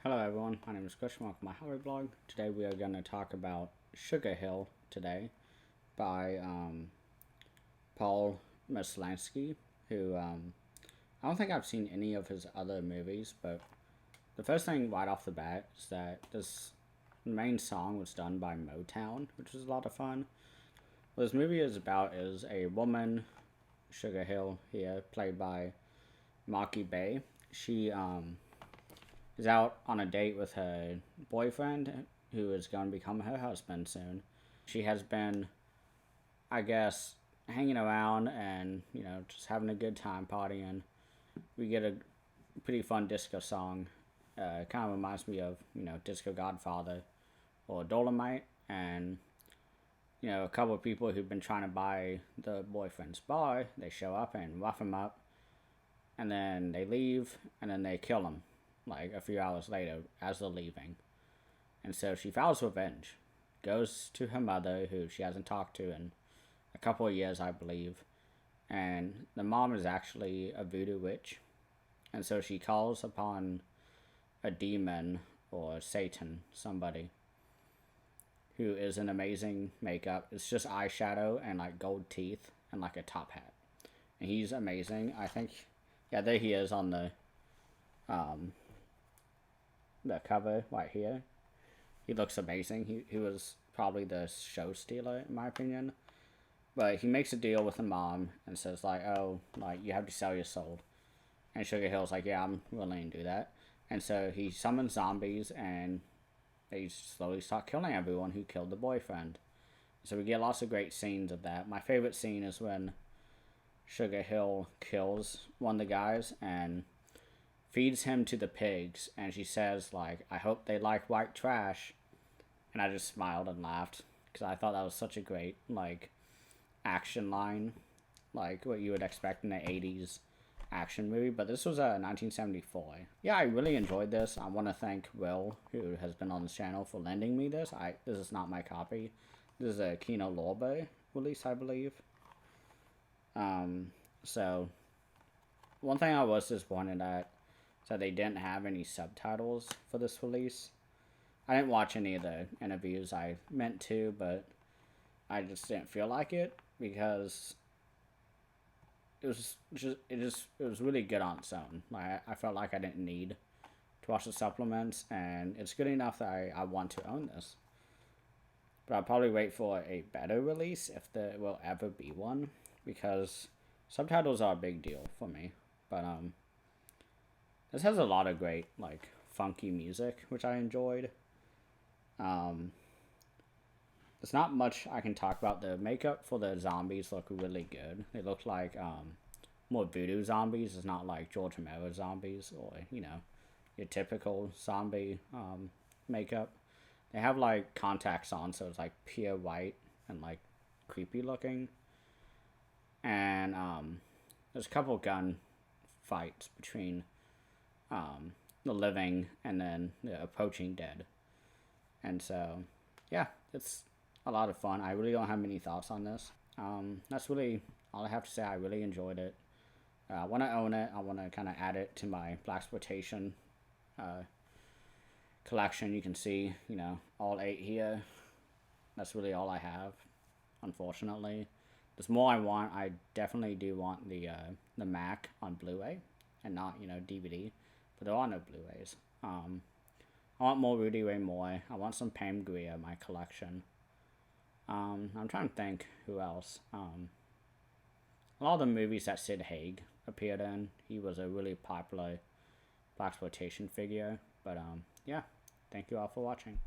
Hello everyone, my name is Chris from my Hobby Blog. Today we are going to talk about Sugar Hill today by Paul Maslansky, who I don't think I've seen any of his other movies, but the first thing right off the bat is that this main song was done by Motown, which was a lot of fun. What this movie is about is a woman, Sugar Hill here, played by Maki Bay. She is out on a date with her boyfriend, who is going to become her husband soon. She has been, I guess, hanging around and, just having a good time partying. We get a pretty fun disco song. Kind of reminds me of, Disco Godfather or Dolomite. And, a couple of people who've been trying to buy the boyfriend's bar, they show up and rough him up. And then they leave, and then they kill him like a few hours later as they're leaving. And so she vows revenge, goes to her mother, who she hasn't talked to in a couple of years, I believe. And the mom is actually a voodoo witch. And so she calls upon a demon or Satan, somebody, who is in amazing makeup. It's just eyeshadow and like gold teeth and like a top hat. And he's amazing. I think, yeah, there he is on the cover right here. He looks amazing. He was probably the show stealer, in my opinion. But he makes a deal with the mom and says, like, oh, like, you have to sell your soul. And Sugar Hill's like, yeah, I'm willing to do that. And so he summons zombies, and they slowly start killing everyone who killed the boyfriend. So we get lots of great scenes of that. My favorite scene is when Sugar Hill kills one of the guys and feeds him to the pigs, and she says, like, I hope they like white trash. And I just smiled and laughed because I thought that was such a great, like, action line, like what you would expect in an 80s action movie. But this was a 1974. Yeah, I really enjoyed this. I want to thank Will, who has been on this channel, for lending me this. This is not my copy. This is a Kino Lorbe release, I believe. So one thing I was disappointed at is that they didn't have any subtitles for this release. I didn't watch any of the interviews. I meant to, but I just didn't feel like it because it was really good on its own. Like, I felt like I didn't need to watch the supplements, and it's good enough that I want to own this. But I'll probably wait for a better release if there will ever be one, because subtitles are a big deal for me. But this has a lot of great, like, funky music, which I enjoyed. There's not much I can talk about. The makeup for the zombies look really good. They look like more voodoo zombies. It's not like George Romero zombies or, your typical zombie makeup. They have, like, contacts on, so it's, like, pure white and, like, creepy looking. And there's a couple gun fights between the living and then the approaching dead. And so, yeah, it's a lot of fun. I really don't have many thoughts on this. That's really all I have to say. I really enjoyed it. I want to own it. I want to kind of add it to my Blaxploitation collection. You can see, all 8 here. That's really all I have, unfortunately. There's more I want. I definitely do want the Mac on Blu-ray and not, DVD. But there are no Blu-rays. I want more Rudy Ray Moore. I want some Pam Grier in my collection. I'm trying to think who else. A lot of the movies that Sid Haig appeared in, he was a really popular Blaxploitation figure. But yeah, thank you all for watching.